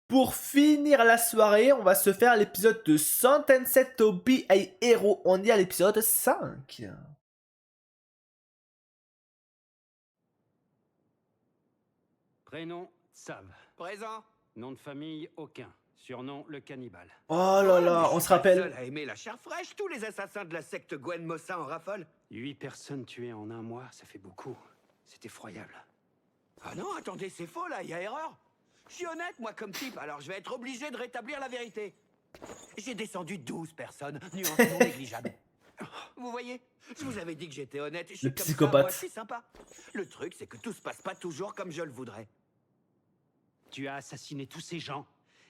Pour finir la soirée, on va se faire l'épisode de Sentenced to be a Hero. On est à l'épisode 5. Prénom, Sav. Présent. Nom de famille, aucun. Surnom, le cannibale. Oh là là, on se Seul rappelle. à aimer la chair fraîche, tous les assassins de la secte Gwen Mossa en raffolent. 8 personnes tuées en un mois, ça fait beaucoup. C'est effroyable. Ah non, attendez, c'est faux là, il y a erreur. Je suis honnête, moi, comme type, alors je vais être obligé de rétablir la vérité. J'ai descendu 12 personnes, nuance non négligeable. Vous voyez, je vous avais dit que j'étais honnête. Je suis Le comme psychopathe. Ça, moi, je suis sympa. Le truc, c'est que tout se passe pas toujours comme je le voudrais. Tu as assassiné tous ces gens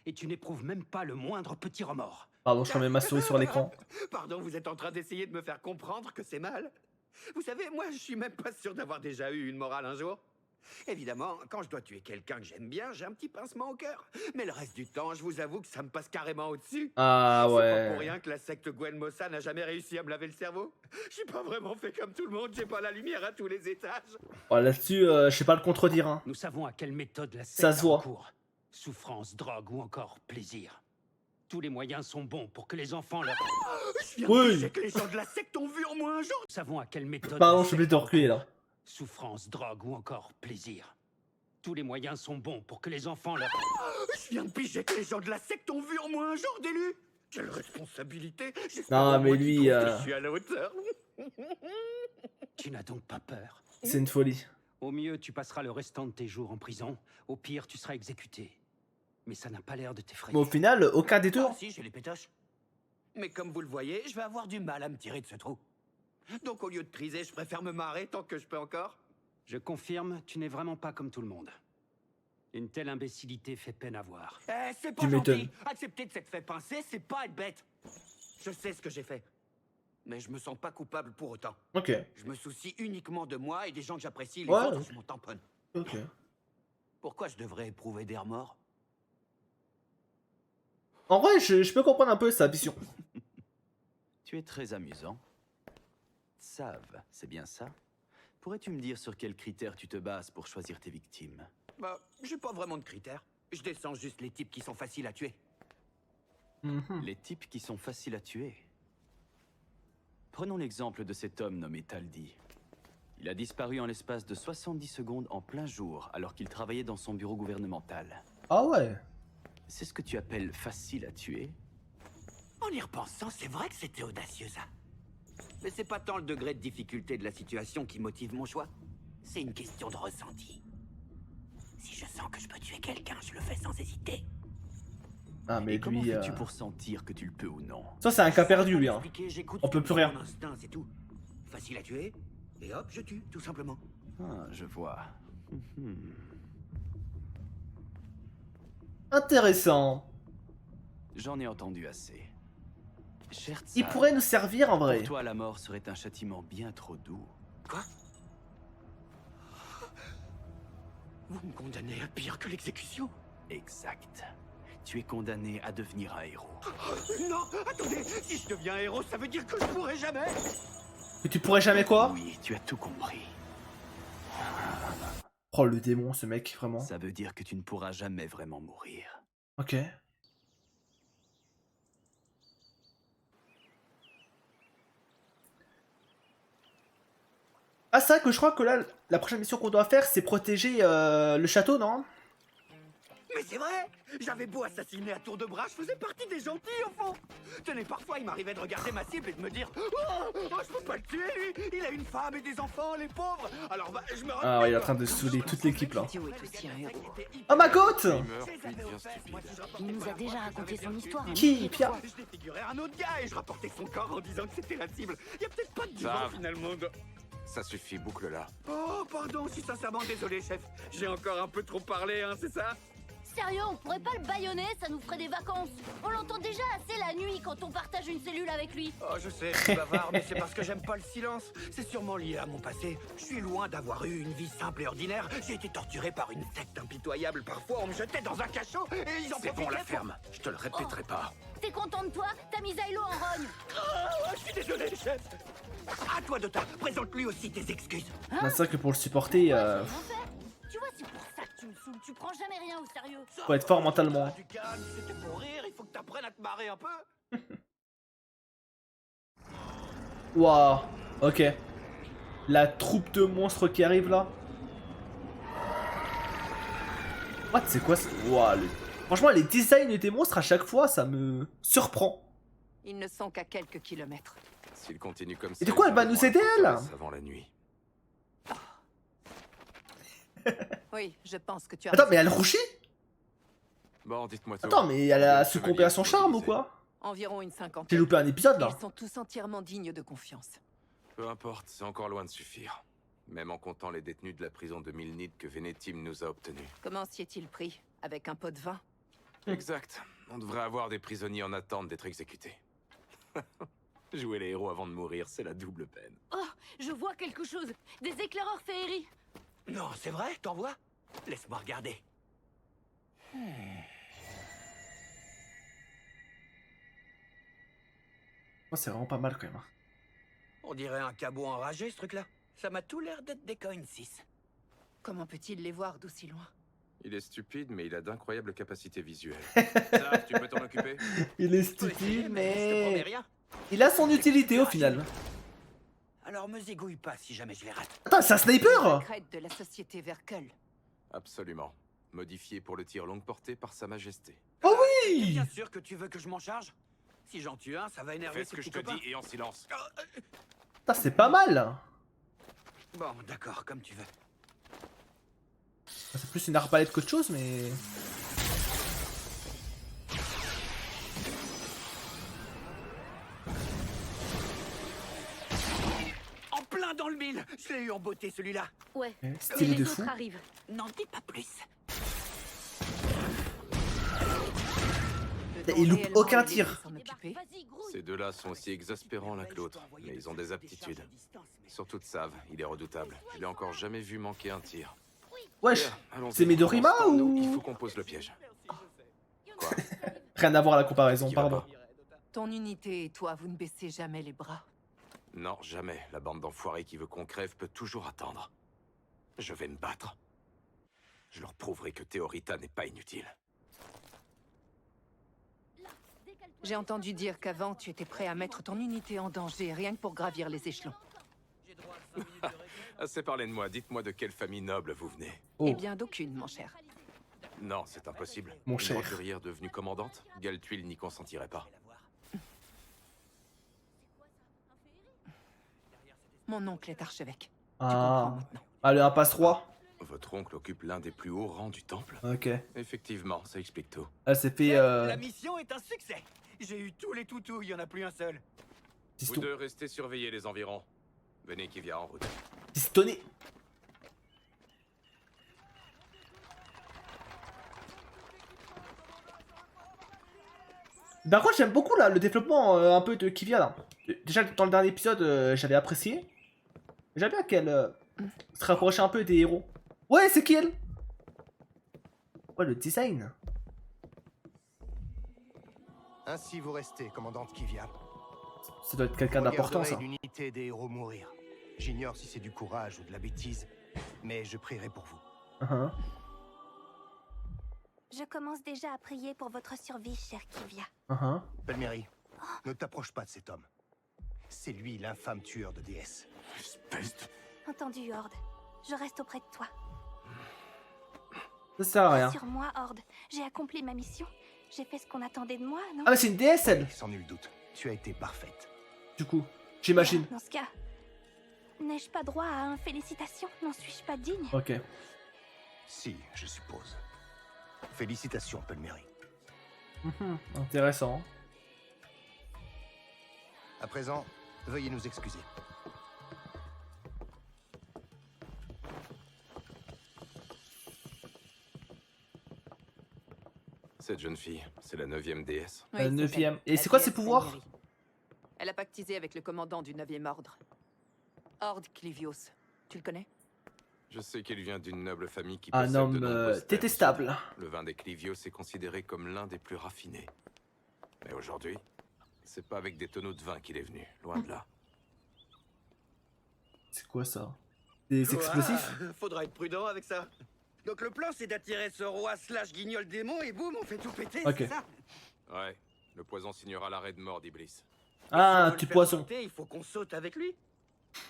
et tu n'éprouves même pas le moindre petit remords. Pardon, je remets ma souris sur l'écran. Pardon, vous êtes en train d'essayer de me faire comprendre que c'est mal. Vous savez, moi, je suis même pas sûr d'avoir déjà eu une morale un jour. Évidemment, quand je dois tuer quelqu'un que j'aime bien, j'ai un petit pincement au cœur. Mais le reste du temps, je vous avoue que ça me passe carrément au-dessus. Ah C'est pas pour ouais. rien que la secte Gwen Mossa n'a jamais réussi à me laver le cerveau. Je suis pas vraiment fait comme tout le monde, j'ai pas la lumière à tous les étages. Oh, là-dessus, je sais pas le contredire. Hein. Nous savons à quelle méthode la secte Ça se voit. recourt. Souffrance, drogue ou encore plaisir. Tous les moyens sont bons pour que les enfants leur... Je viens Oui. de piger que les gens de la secte ont vu en moi un jour. Nous savons à quelle méthode... Pardon, la je suis obligé de secte reculer là. recourt. Souffrance, drogue ou encore plaisir. Tous les moyens sont bons pour que les enfants leur... Je viens de piger que les gens de la secte ont vu en moi un jour d'élu. Quelle responsabilité. Non, J'espère au mais moins qu'ils lui, trouvent que euh, je suis à la hauteur. Tu n'as donc pas peur. C'est une folie. Au mieux, tu passeras le restant de tes jours en prison. Au pire, tu seras exécuté. Mais ça n'a pas l'air de t'effrayer. Mais au final, aucun des deux. Ah si, j'ai les pétoches. Mais comme vous le voyez, je vais avoir du mal à me tirer de ce trou. Donc au lieu de triser, je préfère me marrer tant que je peux encore. Je confirme, tu n'es vraiment pas comme tout le monde. Une telle imbécilité fait peine à voir. Eh, c'est pas Tu m'étonnes. gentil. Accepter de s'être fait pincer, c'est pas être bête. Je sais ce que j'ai fait. Mais je me sens pas coupable pour autant. Ok. Je me soucie uniquement de moi et des gens que j'apprécie. Les Ouais. autres, je m'en tamponne. Ok. Pourquoi je devrais éprouver des remords? En vrai, je peux comprendre un peu sa vision. Tu es très amusant. Sav, c'est bien ça? Pourrais-tu me dire sur quels critères tu te bases pour choisir tes victimes? Bah, j'ai pas vraiment de critères. Je descends juste les types qui sont faciles à tuer. Mhm. Les types qui sont faciles à tuer. Prenons l'exemple de cet homme nommé Taldi. Il a disparu en l'espace de 70 secondes en plein jour, alors qu'il travaillait dans son bureau gouvernemental. Ah ouais. C'est ce que tu appelles facile à tuer? En y repensant, c'est vrai que c'était audacieux, ça. Mais c'est pas tant le degré de difficulté de la situation qui motive mon choix. C'est une question de ressenti. Si je sens que je peux tuer quelqu'un, je le fais sans hésiter. Ah mais Et comment lui... fais-tu pour sentir que tu le peux ou non? Ça c'est un cas perdu lui. Hein. Expliquer, j'écoute On ce peut que plus me dit rien. mon instinct, c'est tout. Facile à tuer, et hop, je tue, tout simplement. Ah, je vois. Mhm. Intéressant. J'en ai entendu assez. Cher Il Tsar, pourrait nous servir en vrai. pour toi, la mort serait un châtiment bien trop doux. Quoi? Vous me condamnez à pire que l'exécution? Exact. Tu es condamné à devenir un héros. Non, attendez, si je deviens héros, ça veut dire que je pourrai jamais. Que tu pourrais jamais quoi? Oui, tu as tout compris. Oh le démon ce mec, vraiment. Ça veut dire que tu ne pourras jamais vraiment mourir. Ok. Ah c'est vrai que je crois que là, la prochaine mission qu'on doit faire, c'est protéger le château, non? Mais c'est vrai. J'avais beau assassiner à tour de bras, je faisais partie des gentils au fond. Tenez, parfois il m'arrivait de regarder ma cible et de me dire oh, je peux pas le tuer lui. Il a une femme et des enfants, les pauvres. Alors bah, je me Ah ouais, il est en train de saouler toute l'équipe là. Joe est aussi un héros. Oh ma côte! Il nous a déjà raconté son histoire. hein. Qui? Pia? Je défigurais un autre gars et je rapportais son corps en disant que c'était la cible. Il y a peut-être pas de divan Sav. finalement. Ça suffit, boucle-la. Oh, pardon, je suis sincèrement désolé, chef. J'ai encore un peu trop parlé, hein, c'est ça? Sérieux, on pourrait pas le bâillonner, ça nous ferait des vacances. On l'entend déjà assez la nuit quand on partage une cellule avec lui. Oh, je sais, je suis bavard, mais c'est parce que j'aime pas le silence. C'est sûrement lié à mon passé. Je suis loin d'avoir eu une vie simple et ordinaire. J'ai été torturé par une secte impitoyable. Parfois, on me jetait dans un cachot et ils en C'est bon, la profitaient pour- ferme. Je te le répéterai pas. T'es content de toi? T'as mis Zylo en rogne. Oh, je suis désolé, chef. À toi, Dota. Présente-lui aussi tes excuses. Bah, c'est vrai que pour le supporter, Ouais, c'est bien fait. Tu vois, c'est pour ça que tu me saoules, tu prends jamais rien au sérieux. Faut être fort mentalement. Du calme, c'était pour rire, il faut que t'apprennes à te marrer un peu. Waouh. Ok. La troupe de monstres qui arrive là. What, c'est quoi ça? Waouh. Franchement, les designs des monstres à chaque fois, ça me surprend. Ils ne sont qu'à quelques kilomètres. S'il continue comme ça... Et de quoi elle va il nous prendra aider, la elle? forteresse avant la nuit. Oui, je pense que tu as Attends, raison. mais elle rougit? Bon, dites-moi tout. Attends, mais elle a Le succombé à son chevalier charme ou mobilisé. quoi? Environ une J'ai cinquantaine. loupé un épisode là. Ils sont tous entièrement dignes de confiance. Peu importe, c'est encore loin de suffire. Même en comptant les détenus de la prison de Milnid que Venetim nous a obtenus. Comment s'y est-il pris? Avec un pot de vin? Exact. On devrait avoir des prisonniers en attente d'être exécutés. Jouer les héros avant de mourir, c'est la double peine. Oh, je vois quelque chose. Des éclaireurs féeries. Non, c'est vrai, t'en vois? Laisse-moi regarder. Oh, c'est vraiment pas mal quand même. On dirait un cabot enragé, ce truc-là. Ça m'a tout l'air d'être des coins 6. Comment peut-il les voir d'aussi loin? Il est stupide, mais il a d'incroyables capacités visuelles. Ça, tu peux t'en occuper? Il est Je peux essayer, stupide, mais je te promets mais rien. il a son utilité au final. Alors me zigouille pas si jamais je les rate. Attends, c'est un sniper? Crête de la société Verkel. Absolument. Modifié pour le tir longue portée par Sa Majesté. Oh T'es oui! bien sûr que tu veux que je m'en charge? Si j'en tue un, ça va énerver Fais ce ses que je petits te copains. dis et en silence. Putain, c'est pas mal. Bon, d'accord, comme tu veux. C'est plus une arbalète qu'autre chose, mais... En plein dans le mille. Je l'ai eu en beauté, celui-là. Ouais. Stylé Et de les fou. autres arrivent. N'en dis pas plus. Il loupe aucun tir. Vas-y, grouille. Ces deux-là sont aussi exaspérants l'un que l'autre, mais ils ont des aptitudes. Surtout de Sav, il est redoutable. Je l'ai encore jamais vu manquer un tir. Wesh, Bien, allons-y. c'est Midorima Pendant ce temps, nous, ou- il faut qu'on pose le piège. Quoi? rien à voir à la comparaison, Qui va pardon. pas? Ton unité et toi, vous ne baissez jamais les bras. Non, jamais. La bande d'enfoirés qui veut qu'on crève peut toujours attendre. Je vais me battre. Je leur prouverai que Théorita n'est pas inutile. J'ai entendu dire qu'avant, tu étais prêt à mettre ton unité en danger, rien que pour gravir les échelons. Assez parlé de moi, dites-moi de quelle famille noble vous venez. Oh, Eh bien, d'aucune, mon cher. Non, c'est impossible. Mon Une cher. roturière devenue commandante, Galtuil n'y consentirait pas. Mon oncle est archevêque. Tu ah. comprends maintenant. Allez, un passe-roi. Votre oncle occupe l'un des plus hauts rangs du temple? Ok. Effectivement, ça explique tout. Elle s'est fait... La mission est un succès. J'ai eu tous les toutous, il y en a plus un seul. Vous piston- deux restez surveiller les environs. Venez qui vient en route. pistonné. Par contre, j'aime beaucoup là, le développement un peu de Kivia là. Déjà, dans le dernier épisode, j'avais apprécié. J'aime bien qu'elle se rapproche un peu des héros. Ouais, c'est qui elle? Ouais, le design. Ainsi vous restez, commandante Kivia. Ça doit être quelqu'un d'important ça. Regarderez l'unité des héros mourir. J'ignore si c'est du courage ou de la bêtise, mais je prierai pour vous. Uh-huh. Je commence déjà à prier pour votre survie, chère Kivia. Uh-huh. Palmieri, ne t'approche pas de cet homme. C'est lui l'infâme tueur de déesses. Espèce de... Entendu, Horde. Je reste auprès de toi. Ça sert à rien. Sur moi, Horde. J'ai accompli ma mission. J'ai fait ce qu'on attendait de moi, non? Ah, mais c'est une déesse elle, Sans nul doute, tu as été parfaite. du coup. J'imagine. Dans ce cas, n'ai-je pas droit à un félicitation? N'en suis-je pas digne? Ok. Si, je suppose. Félicitations, Palmieri. Mhm, intéressant. À présent, veuillez nous excuser. Cette jeune fille, c'est la 9e déesse. Oui, La c'est 9e. elle, Et la c'est quoi ses déesse pouvoirs? Palmieri. Elle a pactisé avec le commandant du 9e ordre. Horde Clivios. Tu le connais? Je sais qu'il vient d'une noble famille qui Un possède de homme nombreuses terres. détestable. Le vin des Clivios est considéré comme l'un des plus raffinés. Mais aujourd'hui, c'est pas avec des tonneaux de vin qu'il est venu, loin de là. C'est quoi ça? Des explosifs? Ouah, faudra être prudent avec ça. Donc le plan, c'est d'attirer ce roi slash guignol démon et boum, on fait tout péter, Ok. c'est ça? Ouais, le poison signera l'arrêt de mort d'Iblis. Ah, un Si on veut petit le faire poisson. sauter, il faut qu'on saute avec lui.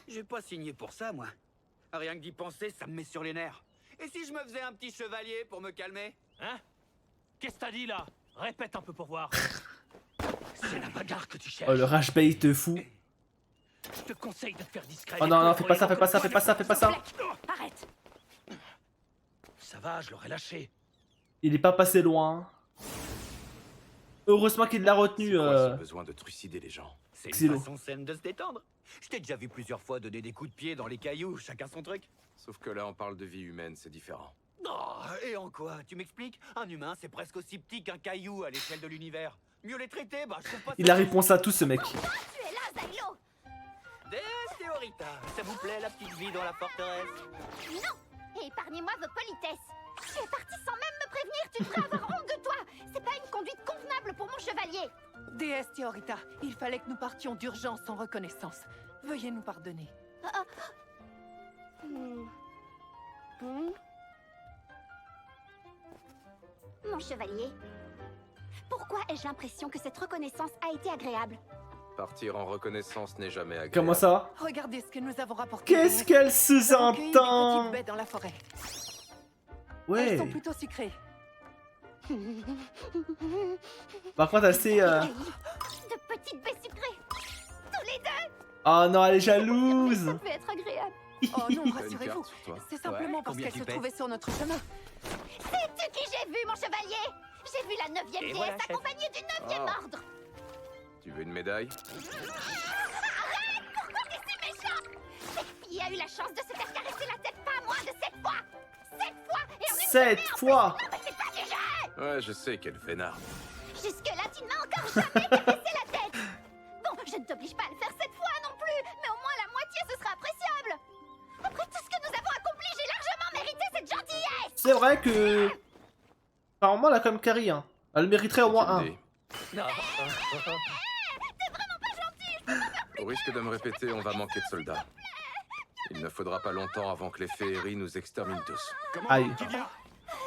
J'ai pas signé pour ça, moi. Rien que d'y penser, ça me met sur les nerfs. Et si je me faisais un petit chevalier pour me calmer? Hein? Qu'est-ce que t'as dit là? Répète un peu pour voir. C'est la bagarre que tu cherches. Oh, le rage bait fou. Je te conseille de te faire discret. Oh non, non, fais pas ça, fais pas ça, fais pas ça, fais pas ça. Arrête. Ça va, je l'aurais lâché. Il est pas passé loin. Heureusement qu'il l'a retenu. C'est quoi ce besoin de trucider les gens? C'est Xylo. une façon saine de se détendre. Je t'ai déjà vu plusieurs fois donner des coups de pied dans les cailloux, chacun son truc. Sauf que là, on parle de vie humaine, c'est différent. Oh, et en quoi? Tu m'expliques? Un humain, c'est presque aussi petit qu'un caillou à l'échelle de l'univers. Mieux les traiter, bah je trouve pas ça. Il a réponse à tout ce mec. Tu es là, Zylo. Des Théorita, ça vous plaît la petite vie dans la forteresse? Non. Et épargnez-moi vos politesses. Tu es parti sans même me prévenir. Tu devrais avoir honte de toi. C'est pas une conduite convenable pour mon chevalier. Déesse Théorita, il fallait que nous partions d'urgence en reconnaissance. Veuillez nous pardonner. Mon chevalier. Pourquoi ai-je l'impression que cette reconnaissance a été agréable? Partir en reconnaissance n'est jamais agréable. Comment ça? Regardez ce que nous avons rapporté. Qu'est-ce Déesse. qu'elle Nous avons cueilli des sous-entend? petites baies dans la forêt. Ouais. Elles sont plutôt sucrées. Par contre, elle sait. De petites baies sucrées. Tous les deux. Oh non, elle est Ça jalouse. devait être agréable. Oh non, T'as une rassurez-vous. carte sur toi? C'est simplement parce combien qu'elle tu se paies trouvait sur notre chemin. C'est qui j'ai vu, mon chevalier? J'ai vu la 9e Et déesse voilà, chef. accompagnée du 9e Oh. ordre. Tu veux une médaille? Arrête! Pourquoi t'es si méchant? Cette fille a eu la chance de se faire caresser la tête pas moins de 7 fois. 7 fois et en une 7 fois. Non, mais c'est pas du jeu. Ouais, je sais qu'elle vénard. Jusque-là, tu ne m'as encore jamais caressé la tête. Bon, je ne t'oblige pas à le faire 7 fois non plus, mais au moins la moitié, ce sera appréciable. Après tout ce que nous avons accompli, j'ai largement mérité cette gentillesse. C'est vrai que. Apparemment, elle a comme carry. Hein. Elle mériterait au moins un. Idée. Au risque de me répéter, on va manquer de soldats. Il ne faudra pas longtemps avant que les féeries nous exterminent tous. Aïe. Kivia,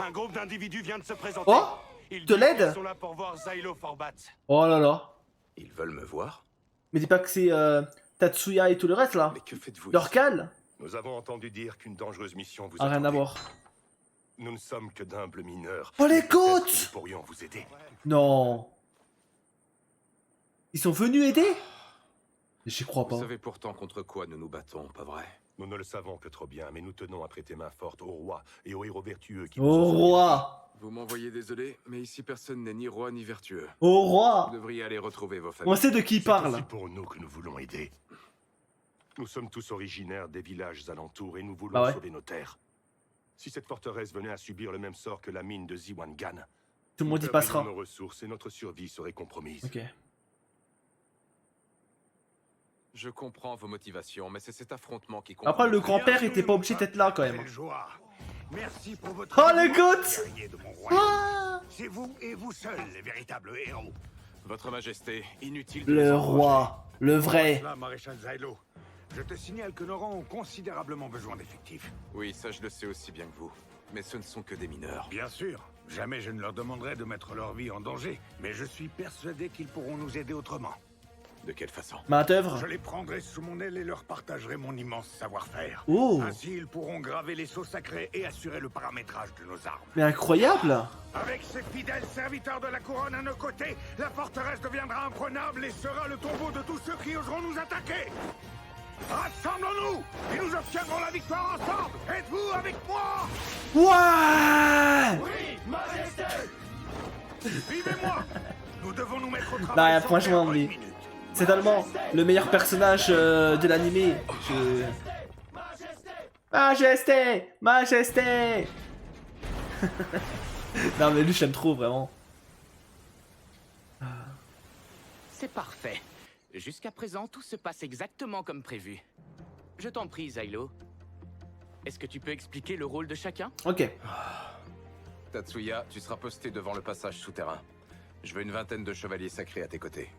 un groupe d'individus vient de se présenter. Oh, Ils te disent l'aide. qu'ils sont là pour voir Zylo Forbat. Oh là là. Ils veulent me voir? Mais dis pas que c'est Tatsuya et tout le reste là. Mais que faites-vous Leur ici? cale. Nous avons entendu dire qu'une dangereuse mission vous Ah, rien à attendait. voir. Nous ne sommes que d'humbles mineurs. Oh, les Mais peut-être côtes! que Nous pourrions vous aider. Non. Ils sont venus aider? J'y crois Vous pas. savez pourtant contre quoi nous nous battons, pas vrai? Nous ne le savons que trop bien, mais nous tenons à prêter main forte au roi et aux héros vertueux qui Au nous ont roi. Vous m'envoyez désolé, mais ici personne n'est ni roi ni vertueux. Au roi. Vous devriez aller retrouver vos On familles. sait de qui il C'est aussi parle. pour nous que nous voulons aider. Nous sommes tous originaires des villages alentours et nous voulons Bah ouais. sauver nos terres. Si cette forteresse venait à subir le même sort que la mine de Ziwangan, Tout le monde y nous passera. perdrions nos ressources et notre survie serait compromise. Ok. Je comprends vos motivations, mais c'est cet affrontement qui compte. Après, le grand-père était pas obligé d'être là quand même. Quelle joie. Merci pour votre... Oh, le goût. guerrier de mon royaume. Ah, C'est vous et vous seuls les véritables héros. Votre Majesté, inutile de le les encourager. roi. Le vrai. Là, maréchal Zylo. Je te signale que nos rangs ont considérablement besoin d'effectifs. Oui, ça je le sais aussi bien que vous. Mais ce ne sont que des mineurs. Bien sûr, jamais je ne leur demanderai de mettre leur vie en danger, mais je suis persuadé qu'ils pourront nous aider autrement. De quelle façon? Main d'œuvre. Je les prendrai sous mon aile et leur partagerai mon immense savoir-faire. Oh, Ainsi, ils pourront graver les sceaux sacrés et assurer le paramétrage de nos armes. mais incroyable. Avec ces fidèles serviteurs de la couronne à nos côtés, la forteresse deviendra imprenable et sera le tombeau de tous ceux qui oseront nous attaquer. Rassemblons-nous et nous obtiendrons la victoire ensemble. Êtes-vous avec moi? Ouais. Oui, Majesté. Suivez-moi. Nous devons nous mettre au Bah, travail. sans franchement, perdre mais- une minute. C'est tellement le meilleur personnage de l'animé. Majesté. Majesté. Non mais lui j'aime trop vraiment. C'est parfait. Jusqu'à présent, tout se passe exactement comme prévu. Je t'en prie, Zylo. Est-ce que tu peux expliquer le rôle de chacun? Ok. Tatsuya, tu seras posté devant le passage souterrain. Je veux une vingtaine de chevaliers sacrés à tes côtés.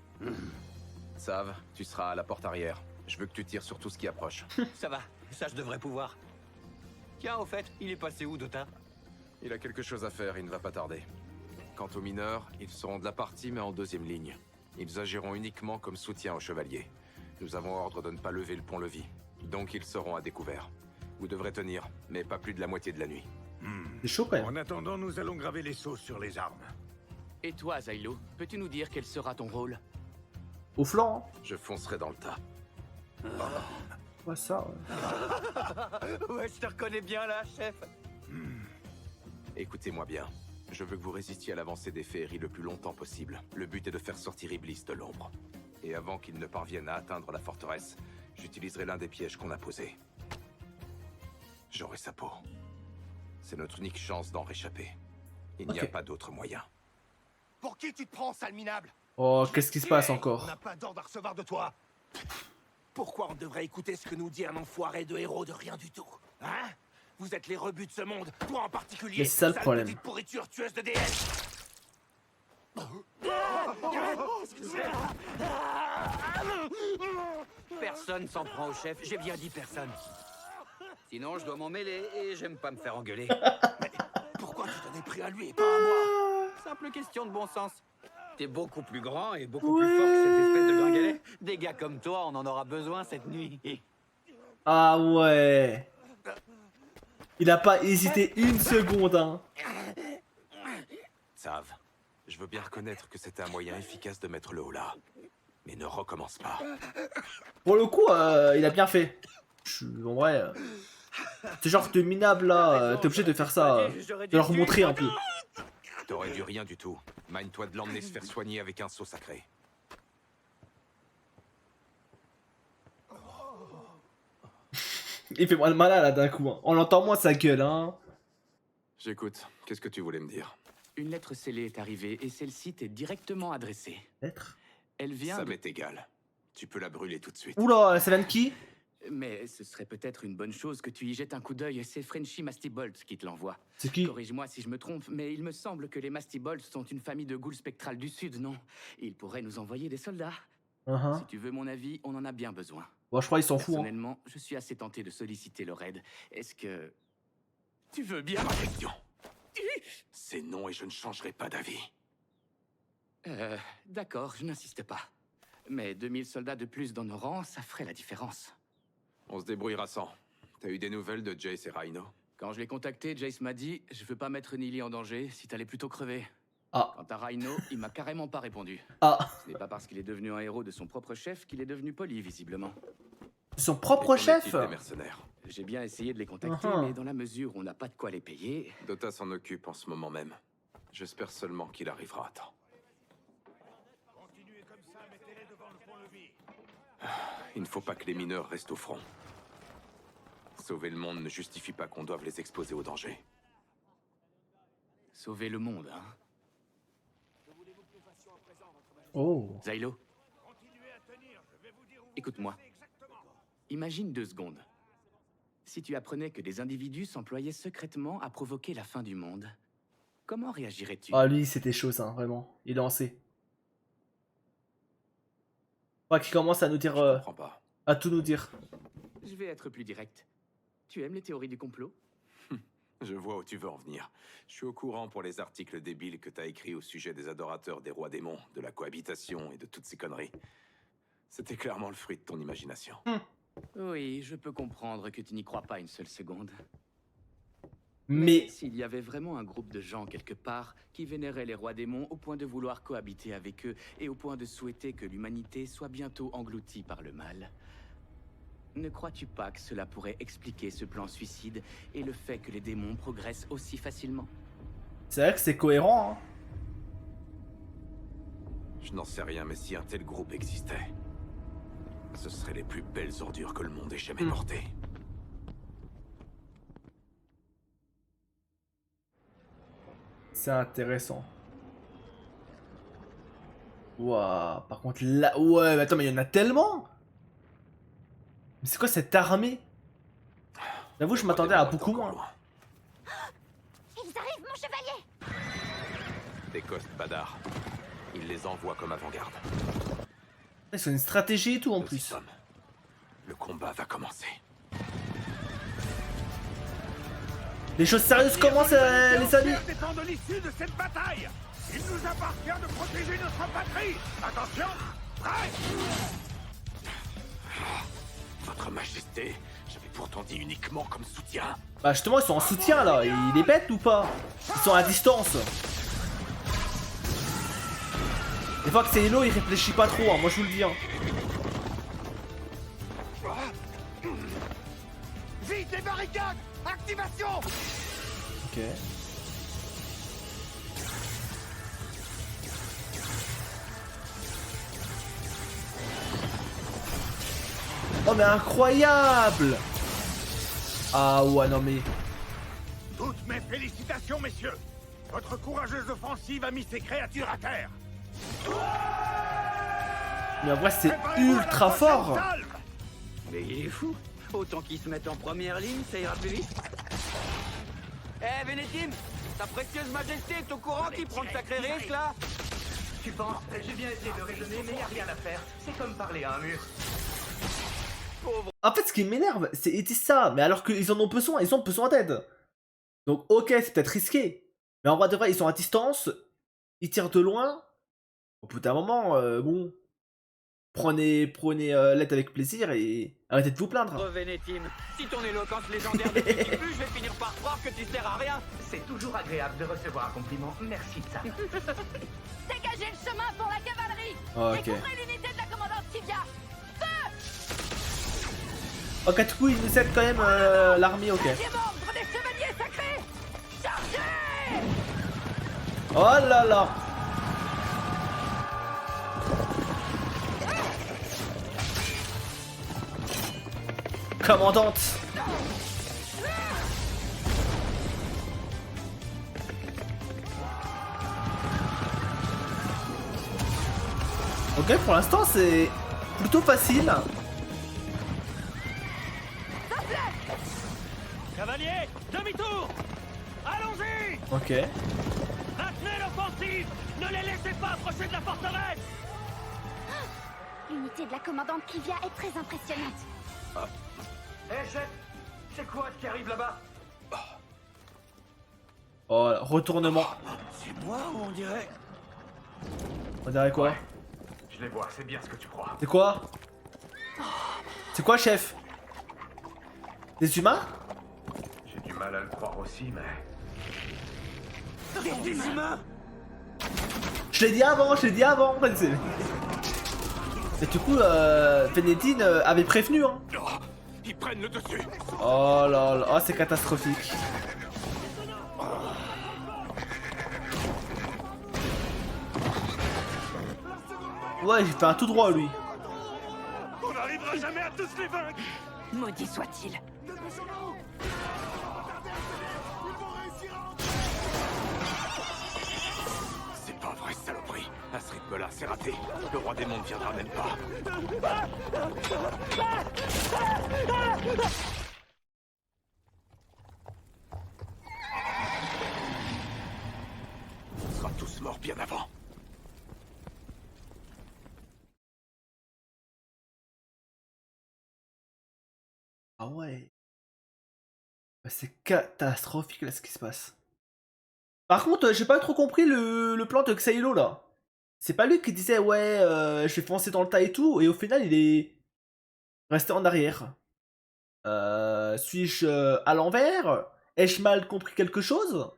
Sav, tu seras à la porte arrière. Je veux que tu tires sur tout ce qui approche. Ça va, ça je devrais pouvoir. Tiens, au fait, il est passé où, Dota? Il a quelque chose à faire, il ne va pas tarder. Quant aux mineurs, ils seront de la partie mais en deuxième ligne. Ils agiront uniquement comme soutien aux chevaliers. Nous avons ordre de ne pas lever le pont-levis. Donc ils seront à découvert. Vous devrez tenir, mais pas plus de la moitié de la nuit. C'est chaud quand même. En attendant, nous allons graver les sceaux sur les armes. Et toi, Zylo, peux-tu nous dire quel sera ton rôle? Au flanc, hein. Je foncerai dans le tas. Ouais, ça, ouais. Ouais, je te reconnais bien là, chef. Écoutez-moi bien. Je veux que vous résistiez à l'avancée des féeries le plus longtemps possible. Le but est de faire sortir Iblis de l'ombre. Et avant qu'il ne parvienne à atteindre la forteresse, j'utiliserai l'un des pièges qu'on a posés. J'aurai sa peau. C'est notre unique chance d'en réchapper. Il n'y a Ok. pas d'autre moyen. Pour qui tu te prends, sale minable? Oh, qu'est-ce qui se passe On encore? n'a pas d'ordre à recevoir de toi. Pourquoi on devrait écouter ce que nous dit un enfoiré de héros de rien du tout? Hein? Vous êtes les rebuts de ce monde, toi en particulier. Mais c'est ça le sale problème. petite pourriture tueuse de déesses. Personne s'en prend au chef, j'ai bien dit personne. Sinon, je dois m'en mêler et j'aime pas me faire engueuler. Pourquoi tu t'en es pris à lui et pas à moi? Simple question de bon sens. T'es beaucoup plus grand et beaucoup plus fort que cette espèce de gringalet. Des gars comme toi, on en aura besoin cette nuit. Ah ouais. Il a pas hésité une seconde, hein. Sav, je veux bien reconnaître que c'était un moyen efficace de mettre le haut là. Mais ne recommence pas. Pour le coup, il a bien fait. En vrai, c'est genre de minable là, t'es obligé de faire ça, de leur montrer un peu. T'aurais dû rien du tout. Mine-toi de l'emmener se faire soigner avec un sceau sacré. Il fait moins de malin là d'un coup, hein. On l'entend moins sa gueule, hein. J'écoute. Qu'est-ce que tu voulais me dire? Une lettre scellée est arrivée et celle-ci t'est directement adressée. Lettre. Elle vient Ça de... m'est égal. Tu peux la brûler tout de suite. Oula, ça vient de qui? Mais ce serait peut-être une bonne chose que tu y jettes un coup d'œil, c'est Frenchy Mastibolt qui te l'envoie. C'est qui? Corrige-moi si je me trompe, mais il me semble que les Mastibolts sont une famille de ghouls spectrales du Sud, non? Ils pourraient nous envoyer des soldats. Si tu veux mon avis, on en a bien besoin. Bon, je crois qu'il s'en fout, hein. Personnellement, je suis assez tenté de solliciter leur aide. Est-ce que... Tu veux bien? Question. C'est non et je ne changerai pas d'avis. D'accord, je n'insiste pas. Mais 2000 soldats de plus dans nos rangs, ça ferait la différence. On se débrouillera sans. T'as eu des nouvelles de Jace et Rhino? Quand je l'ai contacté, Jace m'a dit « Je veux pas mettre Nili en danger, si t'allais plutôt crever. » Ah. Quant à Rhino, il m'a carrément pas répondu. Ah. Ce n'est pas parce qu'il est devenu un héros de son propre chef qu'il est devenu poli, visiblement. Son propre chef? Des mercenaires. J'ai bien essayé de les contacter, mais dans la mesure où on n'a pas de quoi les payer... Dota s'en occupe en ce moment même. J'espère seulement qu'il arrivera à temps. Il ne faut pas que les mineurs restent au front. Sauver le monde ne justifie pas qu'on doive les exposer au danger. Sauver le monde, hein? Oh. Zylo, écoute-moi. Imagine 2 secondes. Si tu apprenais que des individus s'employaient secrètement à provoquer la fin du monde, comment réagirais-tu? Ah, lui, c'était chaud, ça, vraiment. Il est lancé. Faudra qu'il commence à nous dire. Je comprends pas. À tout nous dire. Je vais être plus direct. Tu aimes les théories du complot? Je vois où tu veux en venir. Je suis au courant pour les articles débiles que t'as écrits au sujet des adorateurs des rois démons, de la cohabitation et de toutes ces conneries. C'était clairement le fruit de ton imagination. Oui, je peux comprendre que tu n'y crois pas une seule seconde. Mais s'il y avait vraiment un groupe de gens quelque part qui vénéraient les rois démons au point de vouloir cohabiter avec eux et au point de souhaiter que l'humanité soit bientôt engloutie par le mal, ne crois-tu pas que cela pourrait expliquer ce plan suicide et le fait que les démons progressent aussi facilement? c'est vrai que c'est cohérent, hein. Je n'en sais rien, mais si un tel groupe existait, ce seraient les plus belles ordures que le monde ait jamais portées. C'est intéressant. Waouh, par contre là... Ouais, mais attends, mais il y en a tellement. Mais c'est quoi cette armée? J'avoue, je m'attendais à beaucoup moins. Ils arrivent, mon chevalier! Des Cost Badar. Il les envoie comme avant-garde. C'est une stratégie et tout en Nous y plus. sommes. Le combat va commencer. Les choses sérieuses commencent, les amis. dépend de l'issue de cette bataille. Il nous appartient de protéger notre patrie. Attention, prêt. Votre Majesté, j'avais pourtant dit uniquement comme soutien. Bah justement, ils sont en soutien là. Il est bête ou pas? Ils sont à distance. Des fois que c'est Hello, il réfléchit pas trop, hein. Moi je vous le dis. Hein. Vite, les barricades! Activation! Ok. Oh mais incroyable! Ah ouais non mais... Toutes mes félicitations, messieurs. Votre courageuse offensive a mis ces créatures à terre. Mais en vrai c'est Préparez-vous à la ultra prochaine fort! salve. Mais il est fou. Autant qu'ils se mettent en première ligne, ça ira plus vite. Eh, Vénétine, ta précieuse majesté est au courant qu'il prend de sacrés risques, là? Tu penses? J'ai bien essayé de raisonner, mais y a rien à faire. C'est comme parler à un mur. En fait ce qui m'énerve, c'est ça, mais alors qu'ils en ont besoin, ils ont besoin d'aide. Donc ok, c'est peut-être risqué. Mais en vrai de vrai, ils sont à distance, ils tirent de loin. Au bout d'un moment, bon... Prenez l'aide avec plaisir et arrêtez de vous plaindre. Vénétine, si ton éloquence légendaire ne suffit plus, je vais finir par croire que tu sers à rien. C'est toujours agréable de recevoir un compliment. Merci de ça. Dégagez le chemin pour la cavalerie. Ok. Découvrez l'unité de la commandante Kivia. Ok, du coup, ils nous aident quand même l'armée, ok. Deuxième ordre des chevaliers sacrés. Chargez! Oh là là! Commandante! Ok, pour l'instant, c'est plutôt facile. Cavalier, demi-tour! Allons-y! Ok. Maintenez l'offensive! Ne les laissez pas approcher de la forteresse! L'unité de la commandante Kivia est très impressionnante. Hé, chef! C'est quoi ce qui arrive là-bas? Oh, retournement. C'est moi ou on dirait? On dirait quoi? Je les vois, c'est bien ce que tu crois. C'est quoi? C'est quoi, chef? Des humains? J'ai du mal à le croire aussi, mais... Des humains! Je l'ai dit avant, Mais du coup, Vénétine avait prévenu, hein. Oh, ils prennent le dessus! Oh là là, oh, c'est catastrophique. Ouais, j'ai fait un tout droit, lui. On n'arrivera jamais à tous les vaincre! Maudit soit-il. C'est pas vrai, saloperie! À ce rythme-là, c'est raté. Le roi des mondes viendra même pas. On sera tous morts bien avant. Ah ouais. Bah, c'est catastrophique là ce qui se passe. Par contre, j'ai pas trop compris le plan de Xaylo là. C'est pas lui qui disait ouais, je vais foncer dans le tas et tout, et au final il est resté en arrière. Suis-je à l'envers? Ai-je mal compris quelque chose?